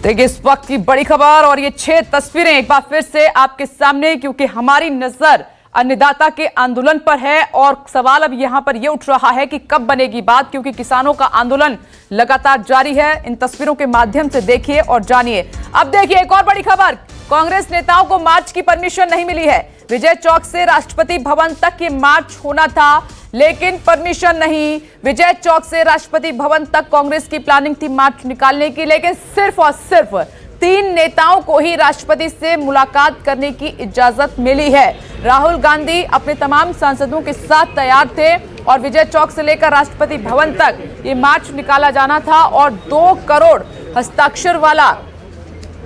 देखिए इस वक्त की बड़ी खबर और ये 6 तस्वीरें एक बार फिर से आपके सामने, क्योंकि हमारी नजर अन्नदाता के आंदोलन पर है और सवाल अब यहां पर यह उठ रहा है कि कब बनेगी बात, क्योंकि किसानों का आंदोलन लगातार जारी है। इन तस्वीरों के माध्यम से देखिए और जानिए। अब देखिए एक और बड़ी खबर, कांग्रेस नेताओं को मार्च की परमिशन नहीं मिली है। विजय चौक से राष्ट्रपति भवन तक ये मार्च होना था लेकिन परमिशन नहीं। विजय चौक से राष्ट्रपति भवन तक कांग्रेस की प्लानिंग थी मार्च निकालने की, लेकिन सिर्फ और सिर्फ 3 नेताओं को ही राष्ट्रपति से मुलाकात करने की इजाजत मिली है। राहुल गांधी अपने तमाम सांसदों के साथ तैयार थे और विजय चौक से लेकर राष्ट्रपति भवन तक ये मार्च निकाला जाना था और 2 करोड़ हस्ताक्षर वाला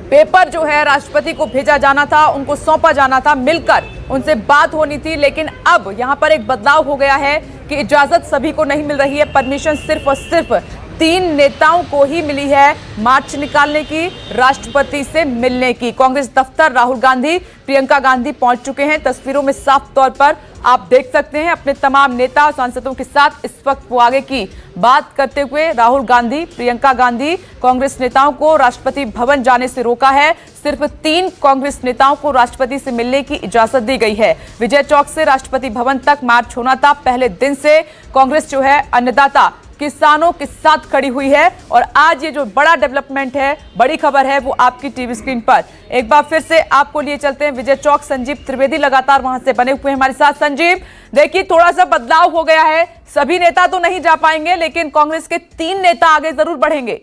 पेपर जो है राष्ट्रपति को भेजा जाना था, उनको सौंपा जाना था, मिलकर उनसे बात होनी थी। लेकिन अब यहां पर एक बदलाव हो गया है कि इजाजत सभी को नहीं मिल रही है, परमिशन सिर्फ और सिर्फ 3 नेताओं को ही मिली है मार्च निकालने की, राष्ट्रपति से मिलने की। कांग्रेस दफ्तर राहुल गांधी, प्रियंका गांधी पहुंच चुके हैं। तस्वीरों में साफ तौर पर आप देख सकते हैं अपने तमाम नेता सांसदों के साथ। इस वक्त वो आगे की बात करते हुए राहुल गांधी, प्रियंका गांधी, कांग्रेस नेताओं को राष्ट्रपति भवन जाने से रोका है। सिर्फ 3 कांग्रेस नेताओं को राष्ट्रपति से मिलने की इजाजत दी गई है। विजय चौक से राष्ट्रपति भवन तक मार्च होना था। पहले दिन से कांग्रेस जो है अन्नदाता किसानों के साथ खड़ी हुई है और आज ये जो बड़ा डेवलपमेंट है, बड़ी खबर है, वो आपकी टीवी स्क्रीन पर एक बार फिर से आपको लिए चलते हैं विजय चौक। संजीव त्रिवेदी लगातार वहां से बने हुए हैं हमारे साथ। संजीव, देखिए थोड़ा सा बदलाव हो गया है, सभी नेता तो नहीं जा पाएंगे लेकिन कांग्रेस के 3 नेता आगे जरूर बढ़ेंगे।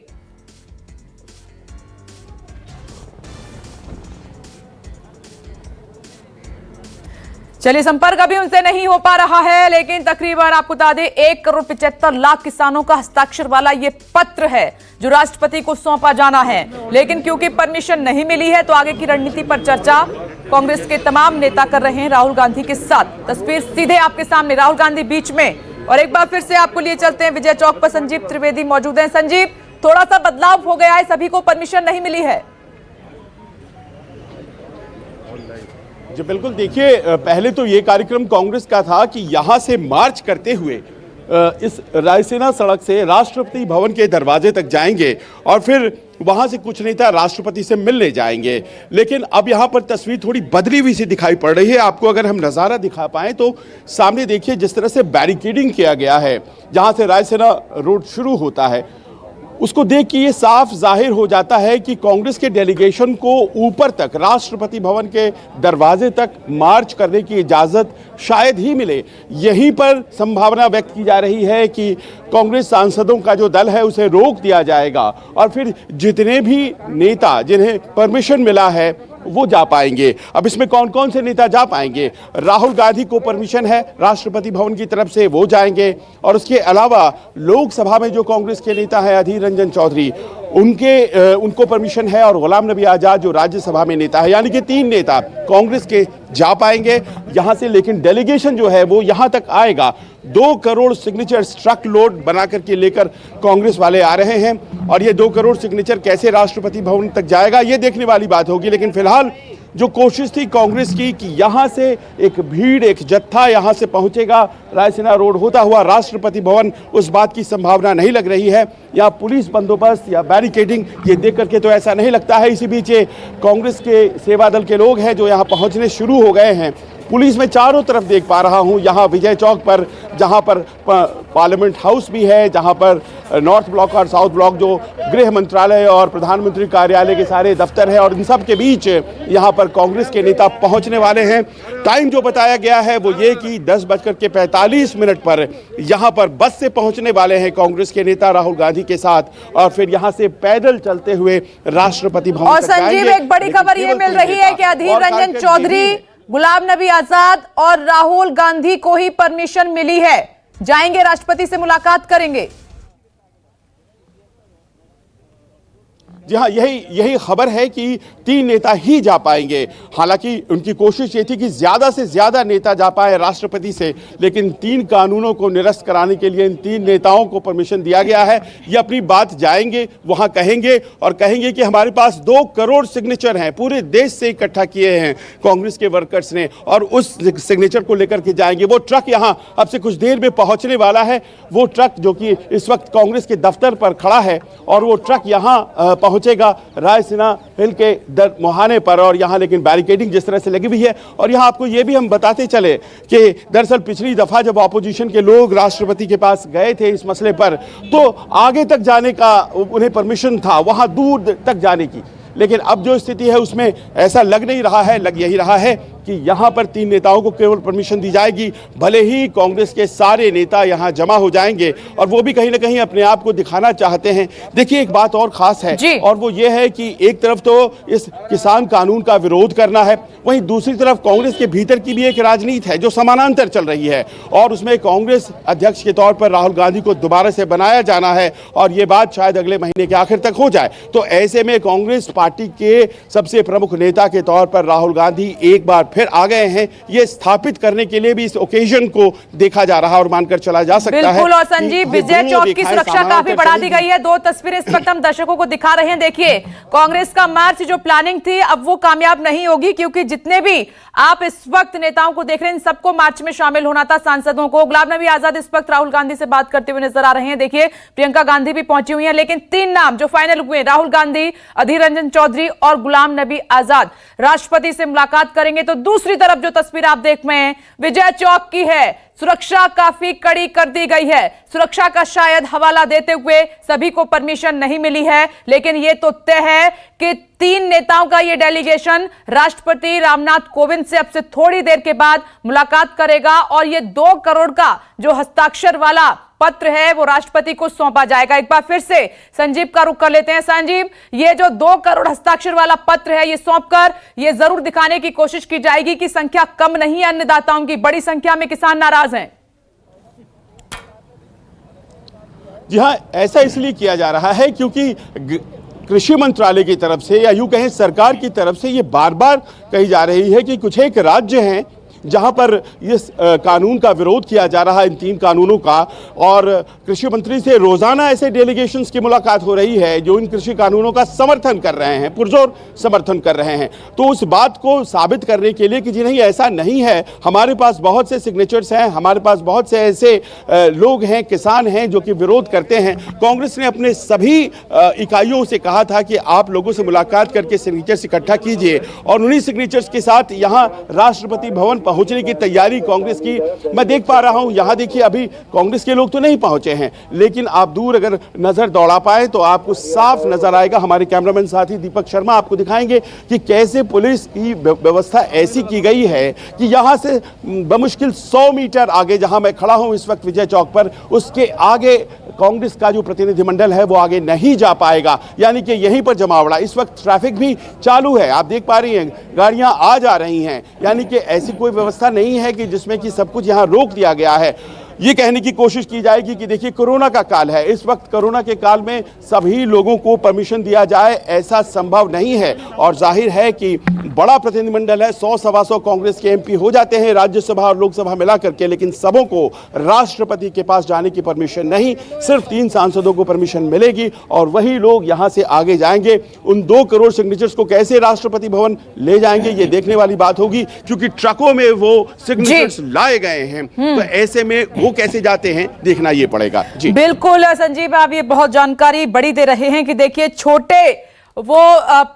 चलिए संपर्क अभी उनसे नहीं हो पा रहा है, लेकिन तकरीबन आपको बता दें 1 करोड़ 75 लाख किसानों का हस्ताक्षर वाला ये पत्र है जो राष्ट्रपति को सौंपा जाना है। लेकिन क्योंकि परमिशन नहीं मिली है तो आगे की रणनीति पर चर्चा कांग्रेस के तमाम नेता कर रहे हैं राहुल गांधी के साथ। तस्वीर सीधे आपके सामने, राहुल गांधी बीच में और एक बार फिर से आपको लिए चलते हैं विजय चौक पर। संजीव त्रिवेदी मौजूद है। संजीव, थोड़ा सा बदलाव हो गया है, सभी को परमिशन नहीं मिली है। जी बिल्कुल, देखिए पहले तो ये कार्यक्रम कांग्रेस का था कि यहाँ से मार्च करते हुए इस रायसेना सड़क से राष्ट्रपति भवन के दरवाजे तक जाएंगे और फिर वहाँ से कुछ नेता राष्ट्रपति से मिलने जाएंगे। लेकिन अब यहाँ पर तस्वीर थोड़ी बदली हुई सी दिखाई पड़ रही है। आपको अगर हम नज़ारा दिखा पाएँ तो सामने देखिए जिस तरह से बैरिकेडिंग किया गया है, जहाँ से रायसेना रोड शुरू होता है, उसको देख के ये साफ जाहिर हो जाता है कि कांग्रेस के डेलीगेशन को ऊपर तक राष्ट्रपति भवन के दरवाजे तक मार्च करने की इजाज़त शायद ही मिले। यहीं पर संभावना व्यक्त की जा रही है कि कांग्रेस सांसदों का जो दल है उसे रोक दिया जाएगा और फिर जितने भी नेता जिन्हें परमिशन मिला है वो जा पाएंगे। अब इसमें कौन कौन से नेता जा पाएंगे? राहुल गांधी को परमिशन है राष्ट्रपति भवन की तरफ से, वो जाएंगे और उसके अलावा लोकसभा में जो कांग्रेस के नेता हैं अधीर रंजन चौधरी, उनको परमिशन है और गुलाम नबी आजाद जो राज्यसभा में नेता है, यानी कि 3 नेता कांग्रेस के जा पाएंगे यहाँ से। लेकिन डेलीगेशन जो है वो यहाँ तक आएगा। 2 करोड़ सिग्नेचर ट्रक लोड बना करके लेकर कांग्रेस वाले आ रहे हैं और ये 2 करोड़ सिग्नेचर कैसे राष्ट्रपति भवन तक जाएगा ये देखने वाली बात होगी। लेकिन फिलहाल जो कोशिश थी कांग्रेस की कि यहाँ से एक भीड़, एक जत्था यहाँ से पहुँचेगा रायसेना रोड होता हुआ राष्ट्रपति भवन, उस बात की संभावना नहीं लग रही है। यहाँ पुलिस बंदोबस्त या बैरिकेडिंग ये देख करके तो ऐसा नहीं लगता है। इसी बीच कांग्रेस के सेवा दल के लोग हैं जो यहाँ पहुँचने शुरू हो गए हैं। पुलिस में चारों तरफ देख पा रहा हूँ, यहाँ विजय चौक पर जहाँ पर पार्लियामेंट हाउस भी है, जहाँ पर नॉर्थ ब्लॉक और साउथ ब्लॉक जो गृह मंत्रालय और प्रधानमंत्री कार्यालय के सारे दफ्तर हैं और इन सब के बीच यहाँ पर कांग्रेस के नेता पहुँचने वाले हैं। टाइम जो बताया गया है वो ये कि 10:45 पर यहाँ पर बस से पहुँचने वाले हैं कांग्रेस के नेता राहुल गांधी के साथ और फिर यहाँ से पैदल चलते हुए राष्ट्रपति भवन और संजीव, एक बड़ी खबर ये मिल रही है कि अधीर रंजन चौधरी, गुलाम नबी आजाद और राहुल गांधी को ही परमिशन मिली है, जाएंगे राष्ट्रपति से मुलाकात करेंगे। जी हाँ, यही खबर है कि 3 नेता ही जा पाएंगे। हालांकि उनकी कोशिश ये थी कि ज़्यादा से ज़्यादा नेता जा पाए राष्ट्रपति से, लेकिन 3 कानूनों को निरस्त कराने के लिए इन 3 नेताओं को परमिशन दिया गया है। ये अपनी बात जाएंगे, वहाँ कहेंगे और कहेंगे कि हमारे पास 2 करोड़ सिग्नेचर हैं, पूरे देश से इकट्ठा किए हैं कांग्रेस के वर्कर्स ने, और उस सिग्नेचर को लेकर के जाएंगे। वो ट्रक यहाँ अब से कुछ देर में पहुँचने वाला है। वो ट्रक जो कि इस वक्त कांग्रेस के दफ्तर पर खड़ा है और वो ट्रक यहाँ पहुंचेगा रायसीना हिल के दर मुहाने पर। और यहाँ लेकिन बैरिकेडिंग जिस तरह से लगी हुई है, और यहाँ आपको ये भी हम बताते चले कि दरअसल पिछली दफा जब ऑपोजिशन के लोग राष्ट्रपति के पास गए थे इस मसले पर, तो आगे तक जाने का उन्हें परमिशन था, वहां दूर तक जाने की। लेकिन अब जो स्थिति है उसमें ऐसा लग नहीं रहा है, लग यही रहा है कि यहां पर 3 नेताओं को केवल परमिशन दी जाएगी, भले ही कांग्रेस के सारे नेता यहां जमा हो जाएंगे और वो भी कहीं ना कहीं अपने आप को दिखाना चाहते हैं। देखिए एक बात और खास है, और वो ये है कि एक तरफ तो इस किसान कानून का विरोध करना है, वहीं दूसरी तरफ कांग्रेस के भीतर की भी एक राजनीति है जो समानांतर चल रही है, और उसमें कांग्रेस अध्यक्ष के तौर पर राहुल गांधी को दोबारा से बनाया जाना है, और ये बात शायद अगले महीने के आखिर तक हो जाए। तो ऐसे में कांग्रेस पार्टी के सबसे प्रमुख नेता के तौर पर राहुल गांधी एक बार फिर आ गए हैं। ये स्थापित करने के लिए भी इस ओकेजन को देखा जा रहा है और मानकर चला जा सकता है। बिल्कुल। और संजीव, विजय चौक की सुरक्षा काफी बढ़ा दी गई है। 2 तस्वीरें इस वक्त हम दर्शकों को दिखा रहे हैं। देखिए, कांग्रेस का मार्च जो प्लानिंग थी अब वो कामयाब नहीं होगी, क्योंकि जितने भी आप इस वक्त नेताओं को देख रहे हैं सबको मार्च में शामिल होना था, सांसदों को। गुलाम नबी आजाद इस वक्त राहुल गांधी से बात करते हुए नजर आ रहे हैं। देखिए, प्रियंका गांधी भी पहुंची हुई है, लेकिन 3 नाम जो फाइनल हुए, राहुल गांधी, अधीर रंजन चौधरी और गुलाम नबी आजाद, राष्ट्रपति से मुलाकात करेंगे। तो दूसरी तरफ जो तस्वीर आप देख रहे हैं विजय चौक की है, सुरक्षा काफी कड़ी कर दी गई है। सुरक्षा का शायद हवाला देते हुए सभी को परमिशन नहीं मिली है, लेकिन यह तो तय है कि 3 नेताओं का यह डेलीगेशन राष्ट्रपति रामनाथ कोविंद से अब से थोड़ी देर के बाद मुलाकात करेगा, और यह 2 करोड़ का जो हस्ताक्षर वाला पत्र है वो राष्ट्रपति को सौंपा जाएगा। एक बार फिर से संजीव का रुख कर लेते हैं। संजीव, ये जो 2 करोड़ हस्ताक्षर वाला पत्र है, ये सौंपकर ये जरूर दिखाने की कोशिश की जाएगी कि संख्या कम नहीं है अन्नदाताओं की, बड़ी संख्या में किसान नाराज हैं। जी हाँ, ऐसा इसलिए किया जा रहा है क्योंकि कृषि मंत्रालय की तरफ से, या यूं कहें सरकार की तरफ से, ये बार बार कही जा रही है कि कुछ एक राज्य हैं जहां पर इस कानून का विरोध किया जा रहा है, इन 3 कानूनों का, और कृषि मंत्री से रोजाना ऐसे डेलीगेशंस की मुलाकात हो रही है जो इन कृषि कानूनों का समर्थन कर रहे हैं, पुरजोर समर्थन कर रहे हैं। तो उस बात को साबित करने के लिए कि जी नहीं, ऐसा नहीं है, हमारे पास बहुत से सिग्नेचर्स हैं, हमारे पास बहुत से ऐसे लोग हैं, किसान हैं जो कि विरोध करते हैं। कांग्रेस ने अपने सभी इकाइयों से कहा था कि आप लोगों से मुलाकात करके सिग्नेचर्स इकट्ठा कीजिए, और उन्हीं सिग्नेचर्स के साथ यहाँ राष्ट्रपति भवन पहुंचने की तैयारी कांग्रेस की मैं देख पा रहा हूं। यहां देखिए, अभी कांग्रेस के लोग तो नहीं पहुंचे हैं, लेकिन आप दूर अगर नजर दौड़ा पाए तो आपको साफ नजर आएगा। हमारे कैमरामैन साथी दीपक शर्मा आपको दिखाएंगे कि कैसे पुलिस की व्यवस्था ऐसी की गई है कि यहां से बमुश्किल 100 मीटर आगे, जहां मैं खड़ा हूं इस वक्त विजय चौक पर, उसके आगे कांग्रेस का जो प्रतिनिधिमंडल है वो आगे नहीं जा पाएगा, यानी कि यहीं पर जमावड़ा। इस वक्त ट्रैफिक भी चालू है, आप देख पा रही हैं, गाड़ियां आ जा रही हैं, यानी कि ऐसी कोई व्यवस्था नहीं है कि जिसमें कि सब कुछ यहां रोक दिया गया है। ये कहने की कोशिश की जाएगी कि देखिए, कोरोना का काल है, इस वक्त कोरोना के काल में सभी लोगों को परमिशन दिया जाए ऐसा संभव नहीं है, और जाहिर है कि बड़ा प्रतिनिधिमंडल है, 100-125 कांग्रेस के एमपी हो जाते हैं राज्यसभा और लोकसभा मिला करके, लेकिन सबों को राष्ट्रपति के पास जाने की परमिशन नहीं, सिर्फ 3 सांसदों को परमिशन मिलेगी, और वही लोग यहां से आगे जाएंगे। उन 2 करोड़ सिग्नेचर्स को कैसे राष्ट्रपति भवन ले जाएंगे ये देखने वाली बात होगी, क्योंकि ट्रकों में वो सिग्नेचर्स लाए गए हैं, तो ऐसे में वो कैसे जाते हैं देखना ये पड़ेगा। जी बिल्कुल संजीव, आप ये बहुत जानकारी बड़ी दे रहे हैं कि देखिए, छोटे वो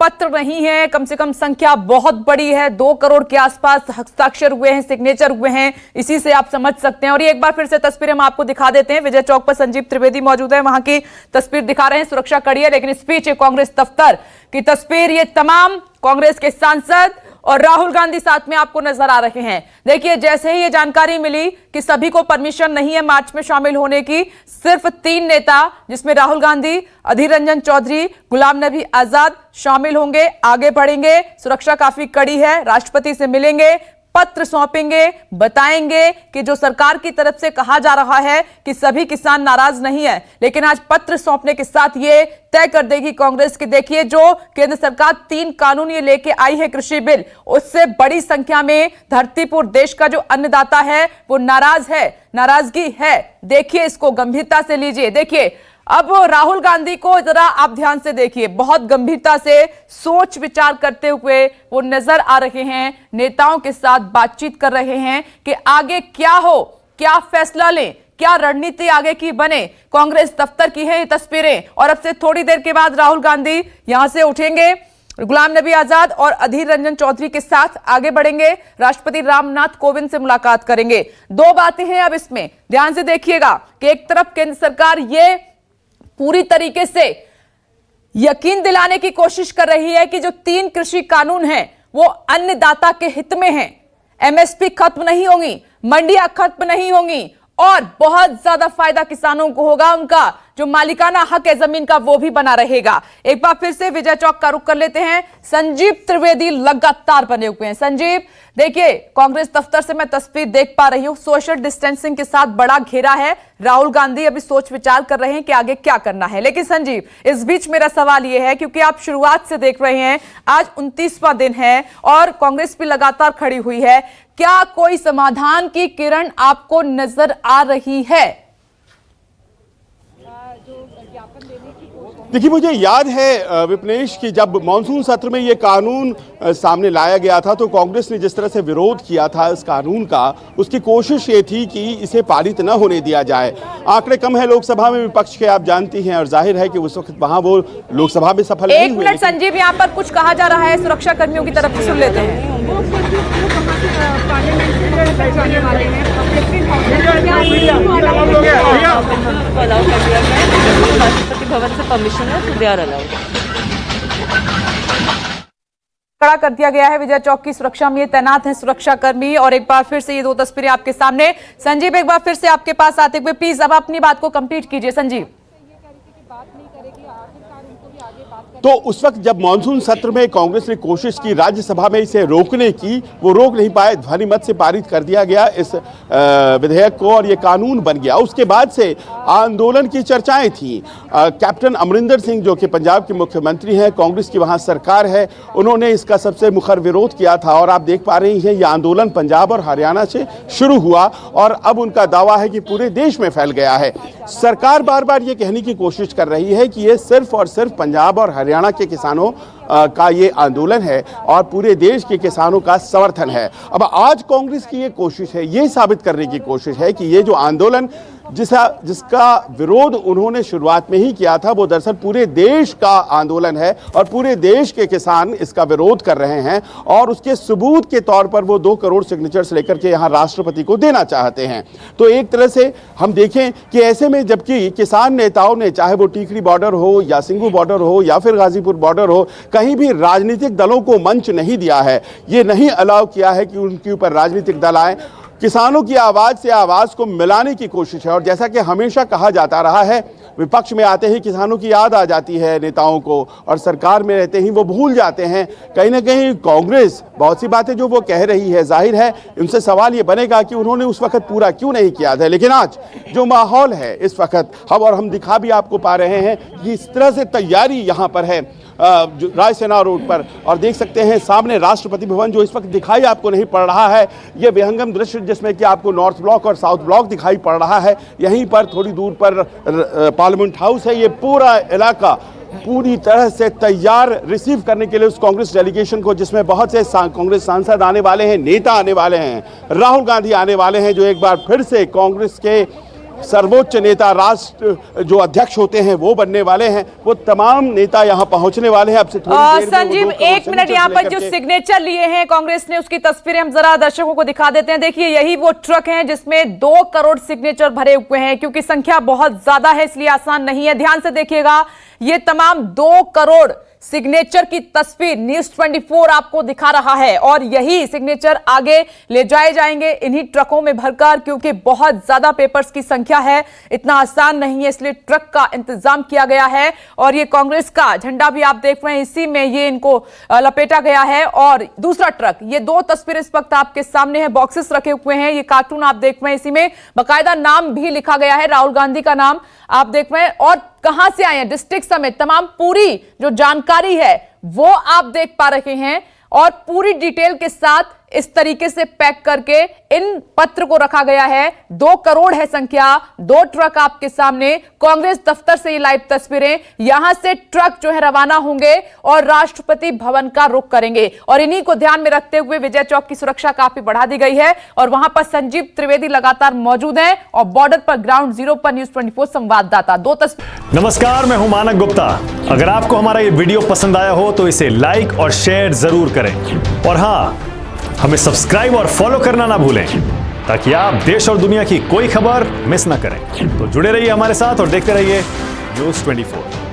पत्र नहीं है, कम से कम संख्या बहुत बड़ी है, 2 करोड़ के आसपास हस्ताक्षर हुए हैं, सिग्नेचर हुए हैं, इसी से आप समझ सकते हैं। और ये एक बार फिर से तस्वीर हम आपको दिखा देते हैं। विजय चौक पर संजीव त्रिवेदी मौजूद है, वहां की तस्वीर दिखा रहे हैं, सुरक्षा कड़ी है, लेकिन इस बीच कांग्रेस दफ्तर की तस्वीर, ये तमाम कांग्रेस के सांसद और राहुल गांधी साथ में आपको नजर आ रहे हैं। देखिए, जैसे ही ये जानकारी मिली कि सभी को परमिशन नहीं है मार्च में शामिल होने की, सिर्फ 3 नेता जिसमें राहुल गांधी, अधीर रंजन चौधरी, गुलाम नबी आजाद शामिल होंगे, आगे बढ़ेंगे। सुरक्षा काफी कड़ी है, राष्ट्रपति से मिलेंगे, पत्र सौंपेंगे, बताएंगे कि जो सरकार की तरफ से कहा जा रहा है कि सभी किसान नाराज नहीं है, लेकिन आज पत्र सौंपने के साथ ये तय कर देगी कांग्रेस की, देखिए जो केंद्र सरकार 3 कानून ये लेके आई है, कृषि बिल, उससे बड़ी संख्या में धरतीपुर देश का जो अन्नदाता है वो नाराज है, नाराजगी है। देखिए, इसको गंभीरता से लीजिए। देखिए, अब राहुल गांधी को जरा आप ध्यान से देखिए, बहुत गंभीरता से सोच विचार करते हुए वो नजर आ रहे हैं, नेताओं के साथ बातचीत कर रहे हैं कि आगे क्या हो, क्या फैसला लें, क्या रणनीति आगे की बने। कांग्रेस दफ्तर की है ये तस्वीरें और अब से थोड़ी देर के बाद राहुल गांधी यहां से उठेंगे, गुलाम नबी आजाद और अधीर रंजन चौधरी के साथ आगे बढ़ेंगे, राष्ट्रपति रामनाथ कोविंद से मुलाकात करेंगे। दो बातें हैं अब इसमें, ध्यान से देखिएगा कि एक तरफ केंद्र सरकार ये पूरी तरीके से यकीन दिलाने की कोशिश कर रही है कि जो 3 कृषि कानून हैं वो अन्नदाता के हित में हैं, एमएसपी खत्म नहीं होंगी, मंडियां खत्म नहीं होंगी और बहुत ज्यादा फायदा किसानों को होगा, उनका जो मालिकाना हक है जमीन का वो भी बना रहेगा। एक बार फिर से विजय चौक का रुख कर लेते हैं, संजीव त्रिवेदी लगातार बने हुए हैं। संजीव, देखिए कांग्रेस दफ्तर से मैं तस्वीर देख पा रही हूं, सोशल डिस्टेंसिंग के साथ बड़ा घेरा है, राहुल गांधी अभी सोच विचार कर रहे हैं कि आगे क्या करना है। लेकिन संजीव, इस बीच मेरा सवाल यह है, क्योंकि आप शुरुआत से देख रहे हैं, आज 29वां दिन है और कांग्रेस भी लगातार खड़ी हुई है, क्या कोई समाधान की किरण आपको नजर आ रही है? देखिए, मुझे याद है विपनेश कि जब मॉनसून सत्र में ये कानून सामने लाया गया था तो कांग्रेस ने जिस तरह से विरोध किया था इस कानून का, उसकी कोशिश ये थी कि इसे पारित न होने दिया जाए। आंकड़े कम है लोकसभा में विपक्ष के, आप जानती हैं, और जाहिर है कि उस वक्त वहां वो लोकसभा में सफल नहीं हुए। 1 मिनट संजीव, यहाँ पर कुछ कहा जा रहा है सुरक्षा कर्मियों की तरफ से, सुन लेते हैं। राष्ट्रपति भवन से परमिशन है तो दे आर अलाउड। कड़ा कर दिया गया है, विजय चौक की सुरक्षा में तैनात हैं सुरक्षा कर्मी। और एक बार फिर से ये 2 तस्वीरें आपके सामने। संजीव, एक बार फिर से आपके पास आते हुए प्लीज अब अपनी बात को कंप्लीट कीजिए। संजीव, तो उस वक्त जब मॉनसून सत्र में कांग्रेस ने कोशिश की राज्यसभा में इसे रोकने की, वो रोक नहीं पाए, ध्वनि मत से पारित कर दिया गया इस विधेयक को और ये कानून बन गया। उसके बाद से आंदोलन की चर्चाएं थी। कैप्टन अमरिंदर सिंह जो कि पंजाब के मुख्यमंत्री हैं, कांग्रेस की वहां सरकार है, उन्होंने इसका सबसे मुखर विरोध किया था और आप देख पा रही हैं ये आंदोलन पंजाब और हरियाणा से शुरू हुआ और अब उनका दावा है कि पूरे देश में फैल गया है। सरकार बार बार ये कहने की कोशिश कर रही है कि ये सिर्फ और सिर्फ पंजाब और हरियाणा के किसानों का ये आंदोलन है और पूरे देश के किसानों का समर्थन है। अब आज कांग्रेस की ये कोशिश है, ये साबित करने की कोशिश है कि ये जो आंदोलन जिसका विरोध उन्होंने शुरुआत में ही किया था, वो दरअसल पूरे देश का आंदोलन है और पूरे देश के किसान इसका विरोध कर रहे हैं और उसके सबूत के तौर पर वो 2 करोड़ सिग्नेचर्स लेकर के यहाँ राष्ट्रपति को देना चाहते हैं। तो एक तरह से हम देखें कि ऐसे में जबकि किसान नेताओं ने, चाहे वो टीकरी बॉर्डर हो या सिंघू बॉर्डर हो या फिर गाजीपुर बॉर्डर हो, कहीं भी राजनीतिक दलों को मंच नहीं दिया है, ये नहीं अलाउ किया है कि उनके ऊपर राजनीतिक दल आए। किसानों की आवाज से आवाज को मिलाने की कोशिश है और जैसा कि हमेशा कहा जाता रहा है, विपक्ष में आते ही किसानों की याद आ जाती है नेताओं को और सरकार में रहते ही वो भूल जाते हैं। कहीं ना कहीं कांग्रेस बहुत सी बातें जो वो कह रही है, जाहिर है उनसे सवाल ये बनेगा कि उन्होंने उस वक्त पूरा क्यों नहीं किया था। लेकिन आज जो माहौल है इस वक्त हम दिखा भी आपको पा रहे हैं कि इस तरह से तैयारी यहाँ पर है रायसेना रोड पर, और देख सकते हैं सामने राष्ट्रपति भवन जो इस वक्त दिखाई आपको नहीं पड़ रहा है, ये विहंगम दृश्य जिसमें कि आपको नॉर्थ ब्लॉक और साउथ ब्लॉक दिखाई पड़ रहा है। यहीं पर थोड़ी दूर पर पार्लियामेंट हाउस है। ये पूरा इलाका पूरी तरह से तैयार रिसीव करने के लिए उस कांग्रेस डेलीगेशन को, जिसमें बहुत से कांग्रेस सांसद आने वाले हैं, नेता आने वाले हैं, राहुल गांधी आने वाले हैं, जो एक बार फिर से कांग्रेस के सर्वोच्च नेता, राष्ट्र जो अध्यक्ष होते हैं वो बनने वाले हैं। वो तमाम नेता यहाँ पहुंचने वाले हैं। अब से थोड़ी देर में संजीव, 1 मिनट, यहाँ पर जो सिग्नेचर लिए हैं कांग्रेस ने, उसकी तस्वीरें हम जरा दर्शकों को दिखा देते हैं। देखिए, यही वो ट्रक हैं जिसमें 2 करोड़ सिग्नेचर भरे हुए हैं। क्योंकि संख्या बहुत ज्यादा है इसलिए आसान नहीं है। ध्यान से देखिएगा, ये तमाम 2 करोड़ सिग्नेचर की तस्वीर न्यूज़ 24 आपको दिखा रहा है और यही सिग्नेचर आगे ले जाए जाएंगे इन्हीं ट्रकों में भरकर, क्योंकि बहुत ज्यादा पेपर्स की संख्या है, इतना आसान नहीं है, इसलिए ट्रक का इंतजाम किया गया है। और ये कांग्रेस का झंडा भी आप देख रहे हैं, इसी में ये इनको लपेटा गया है। और दूसरा ट्रक, ये 2 तस्वीरें इस वक्त आपके सामने है, बॉक्सेस रखे हुए हैं, ये कार्टून आप देख रहे हैं, इसी में बाकायदा नाम भी लिखा गया है, राहुल गांधी का नाम आप देख रहे हैं और कहां से आए हैं, डिस्ट्रिक्ट समेत तमाम पूरी जो जानकारी है वो आप देख पा रहे हैं और पूरी डिटेल के साथ इस तरीके से पैक करके इन पत्र को रखा गया है। 2 करोड़ है संख्या, 2 ट्रक आपके सामने। कांग्रेस दफ्तर से ये लाइव तस्वीरें, यहां से ट्रक जो है रवाना होंगे और राष्ट्रपति भवन का रुख करेंगे। और इन्हीं को ध्यान में रखते हुए विजय चौक की सुरक्षा काफी बढ़ा दी गई है और वहां पर संजीव त्रिवेदी लगातार मौजूद हैं और बॉर्डर पर ग्राउंड जीरो पर न्यूज़ 24 संवाददाता। 2 तस्वीर। नमस्कार, मैं हूं मानक गुप्ता। अगर आपको हमारा ये वीडियो पसंद आया हो तो इसे लाइक और शेयर जरूर करें और हां, हमें सब्सक्राइब और फॉलो करना ना भूलें ताकि आप देश और दुनिया की कोई खबर मिस ना करें। तो जुड़े रहिए हमारे साथ और देखते रहिए न्यूज़ 24।